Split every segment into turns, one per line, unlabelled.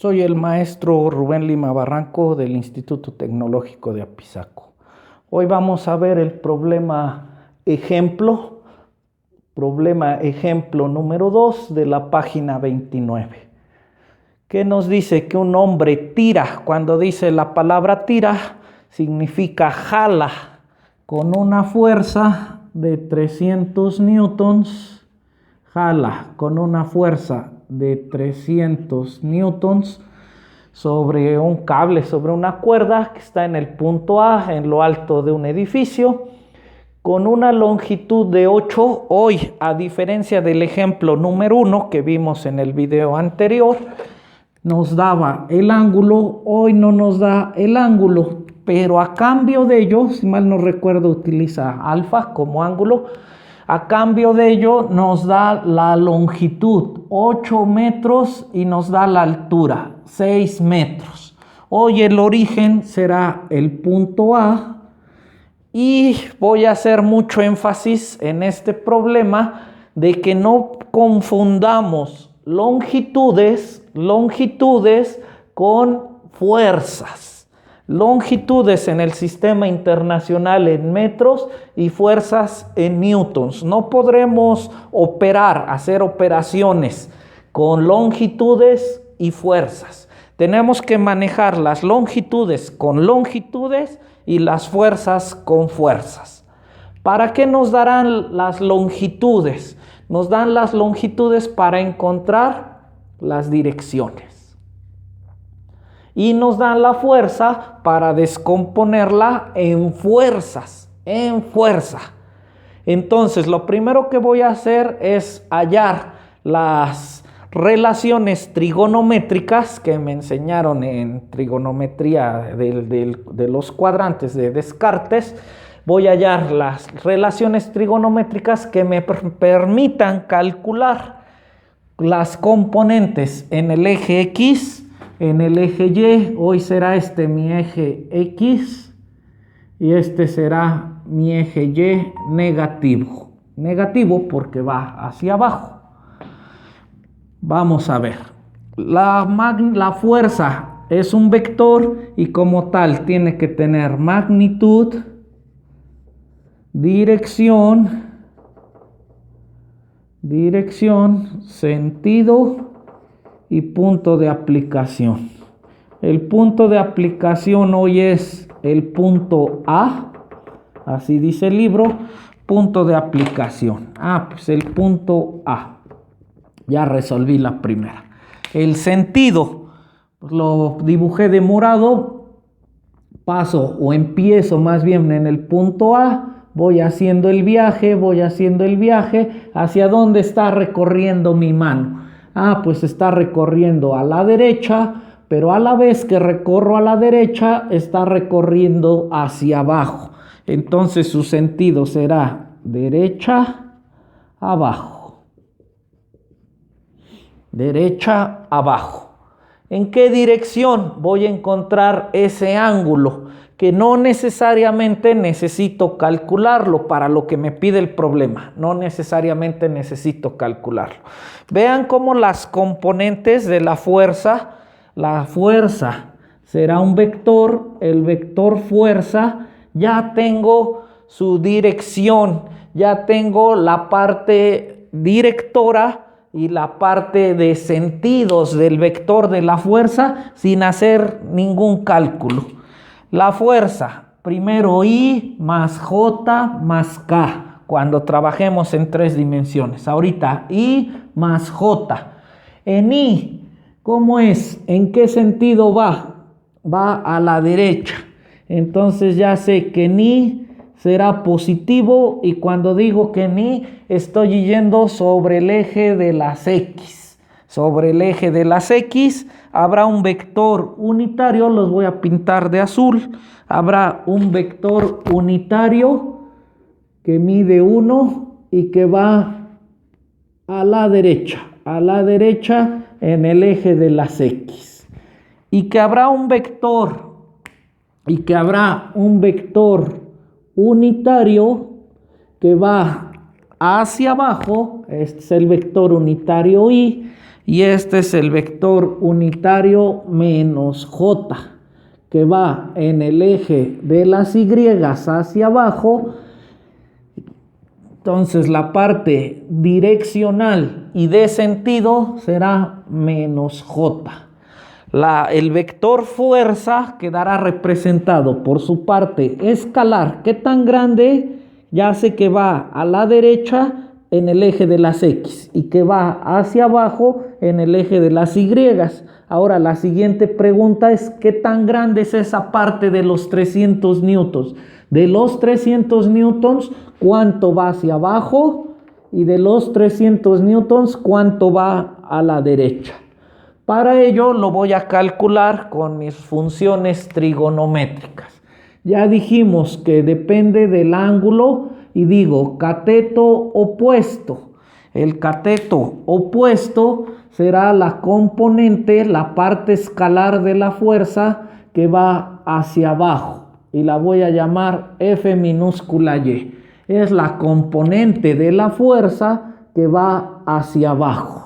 Soy el maestro Rubén Lima Barranco del Instituto Tecnológico de Apizaco. Hoy vamos a ver el problema ejemplo número 2 de la página 29. ¿Qué nos dice? Que un hombre tira. Cuando dice la palabra tira, significa jala con una fuerza de 300 newtons. Jala con una fuerza de 300 newtons sobre un cable, sobre una cuerda que está en el punto A, en lo alto de un edificio, con una longitud de 8. Hoy, a diferencia del ejemplo número 1 que vimos en el video anterior, nos daba el ángulo. Hoy no nos da el ángulo, pero a cambio de ello, si mal no recuerdo, utiliza alfa como ángulo. A cambio de ello nos da la longitud 8 metros y nos da la altura 6 metros. Hoy el origen será el punto A y voy a hacer mucho énfasis en este problema de que no confundamos longitudes con fuerzas. Longitudes en el sistema internacional en metros y fuerzas en newtons. No podremos hacer operaciones con longitudes y fuerzas. Tenemos que manejar las longitudes con longitudes y las fuerzas con fuerzas. ¿Para qué nos darán las longitudes? Nos dan las longitudes para encontrar las direcciones. Y nos dan la fuerza para descomponerla en fuerzas, Entonces, lo primero que voy a hacer es hallar las relaciones trigonométricas que me enseñaron en trigonometría de los cuadrantes de Descartes. Voy a hallar las relaciones trigonométricas que me permitan calcular las componentes en el eje X, en el eje Y. Hoy será mi eje X y este será mi eje Y negativo. Negativo porque va hacia abajo. Vamos a ver. La fuerza es un vector y como tal tiene que tener magnitud, dirección, sentido y punto de aplicación. El punto de aplicación hoy es el punto A, así dice el libro, punto de aplicación. Pues el punto A. Ya resolví la primera. El sentido, lo dibujé de morado, empiezo más bien en el punto A, voy haciendo el viaje, ¿hacia dónde está recorriendo mi mano? Pues está recorriendo a la derecha, pero a la vez que recorro a la derecha, está recorriendo hacia abajo. Entonces su sentido será derecha, abajo. Derecha, abajo. ¿En qué dirección voy a encontrar ese ángulo? Que no necesariamente necesito calcularlo para lo que me pide el problema. No necesariamente necesito calcularlo. Vean cómo las componentes de la fuerza será un vector, el vector fuerza, ya tengo su dirección, ya tengo la parte directora y la parte de sentidos del vector de la fuerza sin hacer ningún cálculo. La fuerza, primero I más J más K, cuando trabajemos en 3 dimensiones. Ahorita I más J. En I, ¿cómo es? ¿En qué sentido va? Va a la derecha. Entonces ya sé que en I será positivo y cuando digo que en I estoy yendo sobre el eje de las X. Sobre el eje de las X habrá un vector unitario, los voy a pintar de azul. Habrá un vector unitario que mide 1 y que va a la derecha en el eje de las X. Y que habrá un vector unitario que va hacia abajo, este es el vector unitario Y, Y este es el vector unitario menos j, que va en el eje de las y hacia abajo. Entonces la parte direccional y de sentido será menos j. El vector fuerza quedará representado por su parte escalar. ¿Qué tan grande? Ya sé que va a la derecha en el eje de las X y que va hacia abajo en el eje de las Y. Ahora la siguiente pregunta es ¿qué tan grande es esa parte de los 300 newtons? De los 300 newtons, ¿cuánto va hacia abajo? Y de los 300 newtons, ¿cuánto va a la derecha? Para ello lo voy a calcular con mis funciones trigonométricas. Ya dijimos que depende del ángulo y digo cateto opuesto. El cateto opuesto será la componente, la parte escalar de la fuerza que va hacia abajo y la voy a llamar F minúscula Y. Es la componente de la fuerza que va hacia abajo.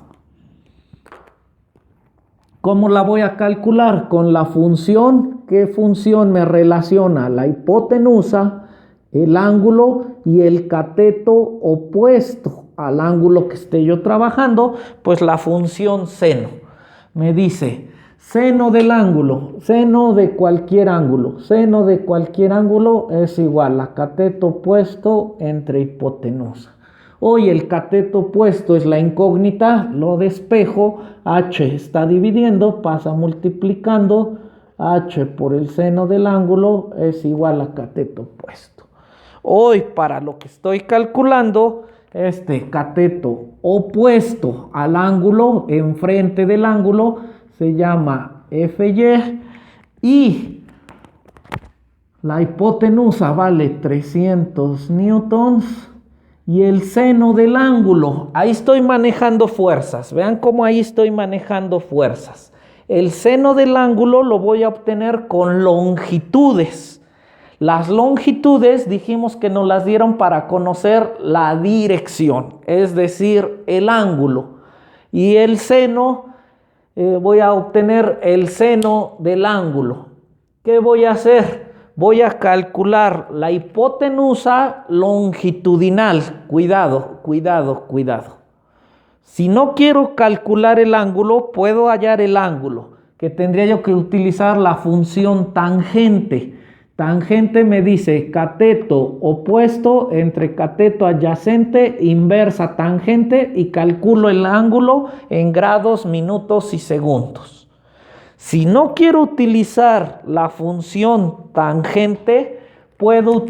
¿Cómo la voy a calcular? Con la función. ¿Qué función me relaciona? La hipotenusa, el ángulo y el cateto opuesto al ángulo que esté yo trabajando, pues la función seno. Me dice seno del ángulo, seno de cualquier ángulo. Seno de cualquier ángulo es igual a cateto opuesto entre hipotenusa. Hoy el cateto opuesto es la incógnita, lo despejo, h está dividiendo, pasa multiplicando, h por el seno del ángulo es igual a cateto opuesto. Hoy para lo que estoy calculando, este cateto opuesto al ángulo, enfrente del ángulo, se llama Fy y la hipotenusa vale 300 newtons. Y el seno del ángulo, ahí estoy manejando fuerzas. Vean cómo ahí estoy manejando fuerzas. El seno del ángulo lo voy a obtener con longitudes. Las longitudes dijimos que nos las dieron para conocer la dirección, es decir, el ángulo. Y el seno, voy a obtener el seno del ángulo. ¿Qué voy a hacer? Voy a calcular la hipotenusa longitudinal. Cuidado, cuidado, cuidado. Si no quiero calcular el ángulo, puedo hallar el ángulo, que tendría yo que utilizar la función tangente. Tangente me dice cateto opuesto entre cateto adyacente, inversa tangente y calculo el ángulo en grados, minutos y segundos. Si no quiero utilizar la función tangente, puedo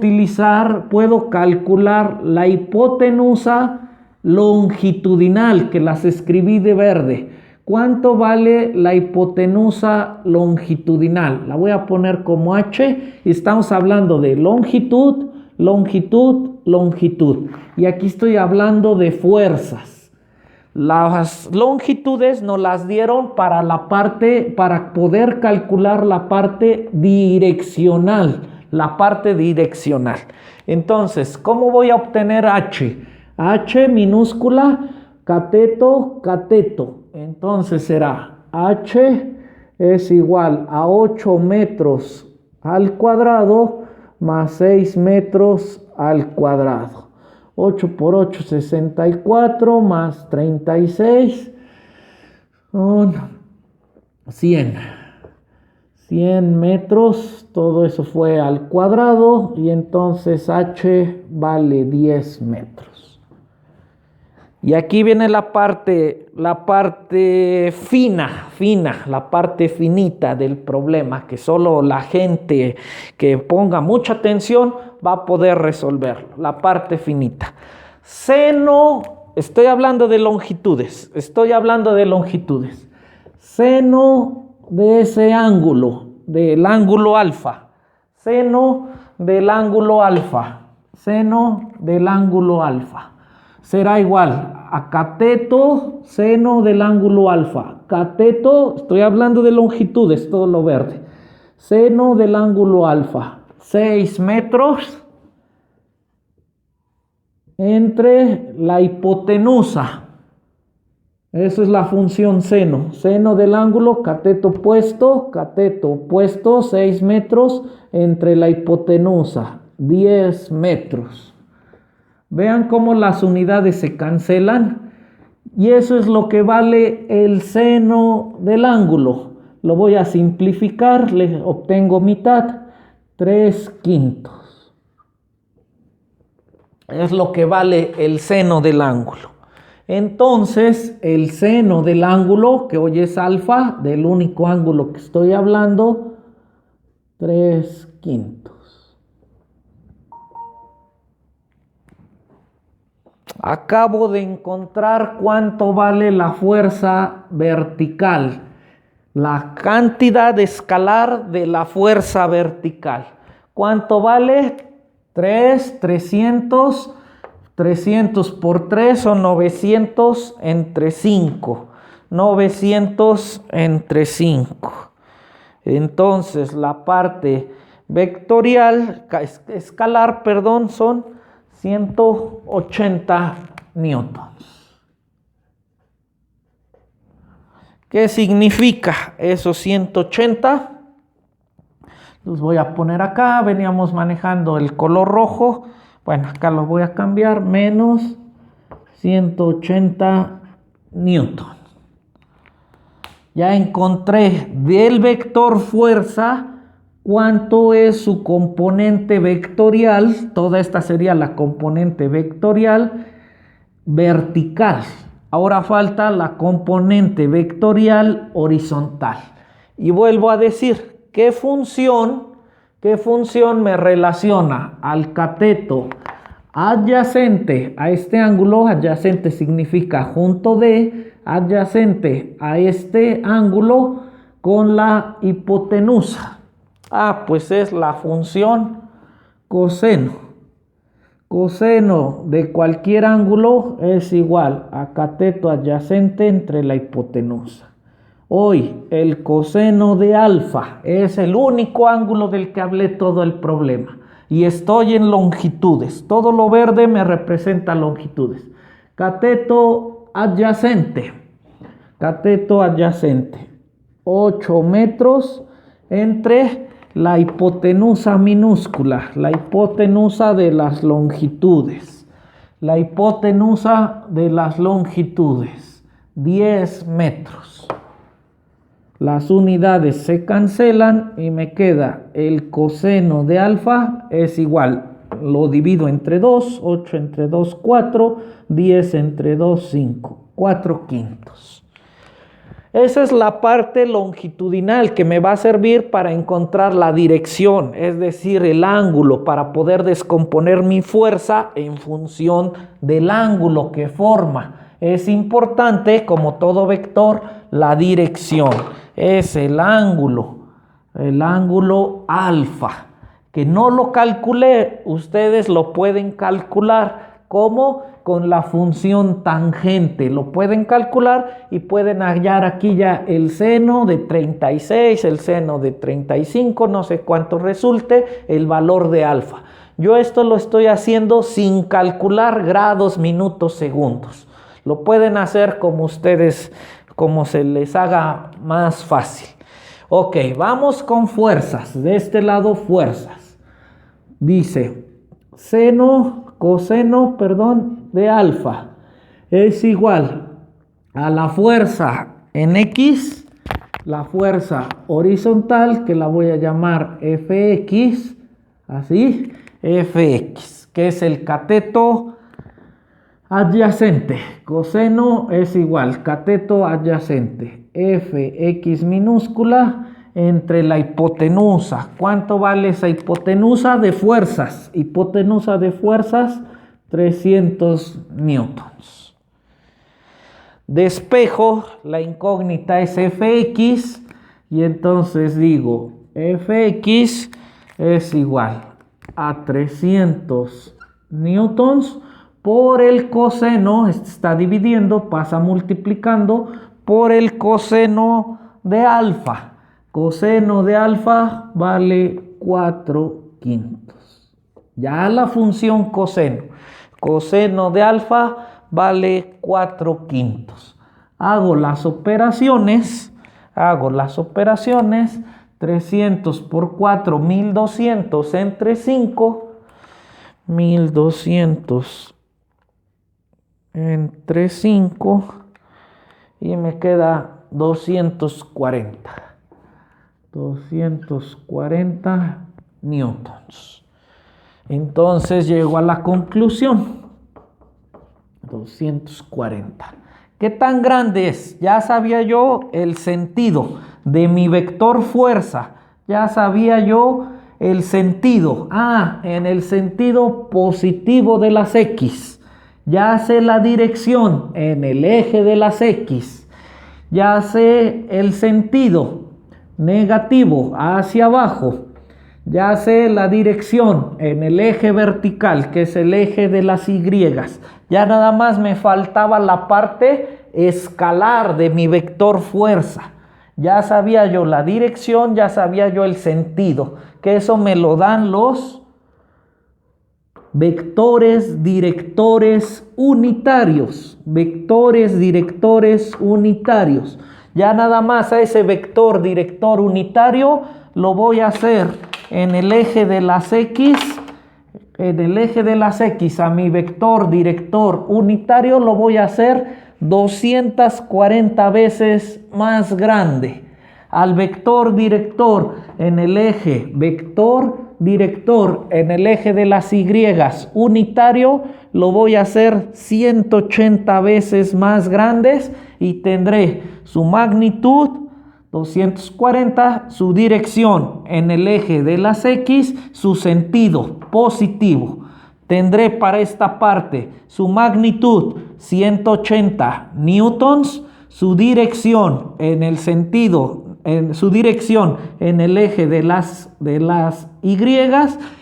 calcular la hipotenusa longitudinal, que las escribí de verde. ¿Cuánto vale la hipotenusa longitudinal? La voy a poner como h y estamos hablando de longitud, longitud, longitud. Y aquí estoy hablando de fuerzas. Las longitudes nos las dieron para para poder calcular la parte direccional. Entonces, ¿cómo voy a obtener h? H minúscula, cateto, cateto. Entonces será h es igual a 8 metros al cuadrado más 6 metros al cuadrado. 8 por 8, 64, más 36, 100. 100 metros, todo eso fue al cuadrado y entonces h vale 10 metros. Y aquí viene la parte fina, la parte finita del problema, que solo la gente que ponga mucha atención va a poder resolverlo, la parte finita. Seno, estoy hablando de longitudes. Seno de ese ángulo, del ángulo alfa. Seno del ángulo alfa. Será igual a cateto seno del ángulo alfa. Cateto, estoy hablando de longitudes, todo lo verde. Seno del ángulo alfa. 6 metros entre la hipotenusa. Eso es la función seno. Seno del ángulo, cateto opuesto, 6 metros entre la hipotenusa, 10 metros. Vean cómo las unidades se cancelan. Y eso es lo que vale el seno del ángulo. Lo voy a simplificar, le obtengo mitad, 3/5. Es lo que vale el seno del ángulo. Entonces, el seno del ángulo, que hoy es alfa, del único ángulo que estoy hablando, 3/5. Acabo de encontrar cuánto vale la fuerza vertical, la cantidad escalar de la fuerza vertical. ¿Cuánto vale? 300 por 3 son 900 entre 5. 900 entre 5. Entonces, la parte vectorial, escalar, perdón, son 180 newtons. ¿Qué significa esos 180? Los voy a poner acá. Veníamos manejando el color rojo. Bueno, acá lo voy a cambiar. Menos 180 newtons. Ya encontré del vector fuerza cuánto es su componente vectorial. Toda esta sería la componente vectorial vertical. Ahora falta la componente vectorial horizontal. Y vuelvo a decir, ¿qué función me relaciona al cateto adyacente a este ángulo? Adyacente significa junto de, adyacente a este ángulo con la hipotenusa. Pues es la función coseno. Coseno de cualquier ángulo es igual a cateto adyacente entre la hipotenusa. Hoy el coseno de alfa es el único ángulo del que hablé todo el problema. Y estoy en longitudes. Todo lo verde me representa longitudes. Cateto adyacente. 8 metros entre la hipotenusa minúscula, la hipotenusa de las longitudes. La hipotenusa de las longitudes, 10 metros. Las unidades se cancelan y me queda el coseno de alfa es igual. Lo divido entre 2, 8 entre 2, 4, 10 entre 2, 5, 4/5. Esa es la parte longitudinal que me va a servir para encontrar la dirección, es decir, el ángulo, para poder descomponer mi fuerza en función del ángulo que forma. Es importante, como todo vector, la dirección. Es el ángulo alfa, que no lo calculé, ustedes lo pueden calcular. ¿Cómo? Con la función tangente. Lo pueden calcular y pueden hallar aquí ya el seno de 36, el seno de 35, no sé cuánto resulte, el valor de alfa. Yo esto lo estoy haciendo sin calcular grados, minutos, segundos. Lo pueden hacer como ustedes, como se les haga más fácil. Ok, vamos con fuerzas. De este lado, fuerzas. Dice, coseno de alfa es igual a la fuerza en X, la fuerza horizontal, que la voy a llamar Fx, así, Fx, que es el cateto adyacente. Coseno es igual, cateto adyacente, Fx minúscula entre la hipotenusa. ¿Cuánto vale esa hipotenusa de fuerzas? Hipotenusa de fuerzas, 300 newtons. Despejo, la incógnita es Fx, y entonces digo, Fx es igual a 300 newtons por el coseno, está dividiendo, pasa multiplicando, por el coseno de alfa. Coseno de alfa vale 4/5. Ya la función coseno. Coseno de alfa vale 4/5. Hago las operaciones. 300 por 4, 1200 entre 5. 1200 entre 5. Y me queda 240. 240 newtons. Entonces llego a la conclusión. 240. ¿Qué tan grande es? Ya sabía yo el sentido de mi vector fuerza. Ya sabía yo el sentido. En el sentido positivo de las X. Ya sé la dirección en el eje de las X. Ya sé el sentido negativo hacia abajo. Ya sé la dirección en el eje vertical, que es el eje de las Y. Ya nada más me faltaba la parte escalar de mi vector fuerza. Ya sabía yo la dirección, ya sabía yo el sentido, que eso me lo dan los vectores directores unitarios. Vectores directores unitarios. Ya nada más a ese vector director unitario lo voy a hacer en el eje de las X. En el eje de las X a mi vector director unitario lo voy a hacer 240 veces más grande. Al vector director en el eje en el eje de las Y unitario lo voy a hacer 180 veces más grandes y tendré su magnitud 240, su dirección en el eje de las X, su sentido positivo. Tendré para esta parte su magnitud 180 newtons, su dirección en el sentido, su dirección en el eje de las Y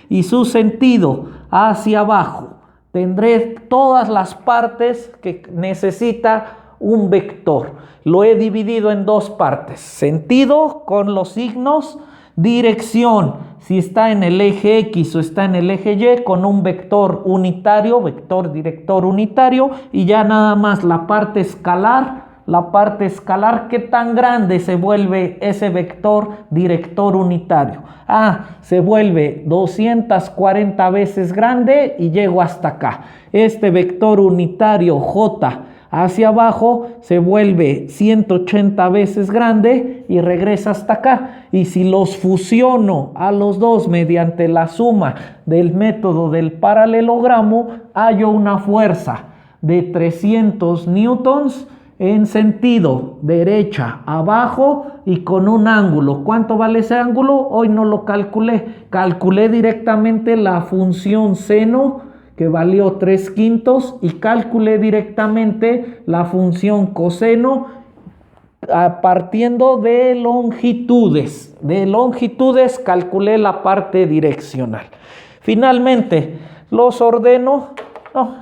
y su sentido hacia abajo. Tendré todas las partes que necesita un vector. Lo he dividido en dos partes: sentido con los signos, dirección si está en el eje X o está en el eje Y con un vector unitario, vector director unitario, y ya nada más la parte escalar. ¿Qué tan grande se vuelve ese vector director unitario? Se vuelve 240 veces grande y llego hasta acá. Este vector unitario J hacia abajo se vuelve 180 veces grande y regresa hasta acá. Y si los fusiono a los dos mediante la suma del método del paralelogramo, hallo una fuerza de 300 newtons en sentido derecha abajo y con un ángulo. ¿Cuánto vale ese ángulo? Hoy no lo calculé. Calculé directamente la función seno, que valió 3/5, y calculé directamente la función coseno partiendo de longitudes. De longitudes calculé la parte direccional. Finalmente los ordeno,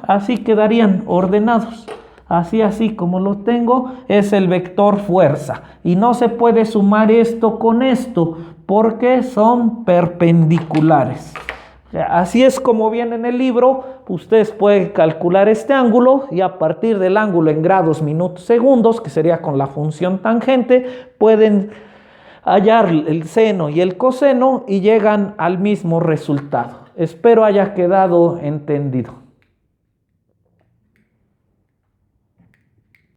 así quedarían ordenados. Así como lo tengo, es el vector fuerza. Y no se puede sumar esto con esto porque son perpendiculares. Así es como viene en el libro. Ustedes pueden calcular este ángulo y a partir del ángulo en grados, minutos, segundos, que sería con la función tangente, pueden hallar el seno y el coseno y llegan al mismo resultado. Espero haya quedado entendido.